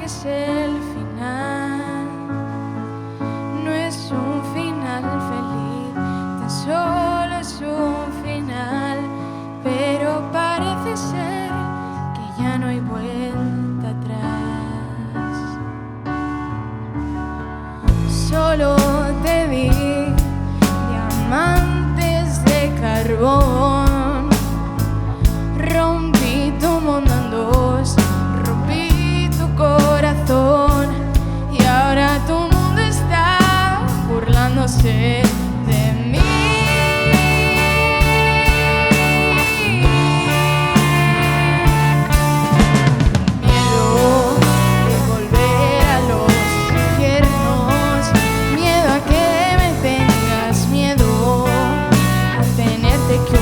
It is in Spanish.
es el final, no es un final feliz, tan solo es un final, pero parece ser que ya no hay vuelta atrás. Solo te vi diamantes de carbón, rompí tu mundo en dos, rompí tu corazón, y ahora tu mundo está burlándose de mí. Miedo de volver a los infiernos, miedo a que me tengas, miedo a tenerte que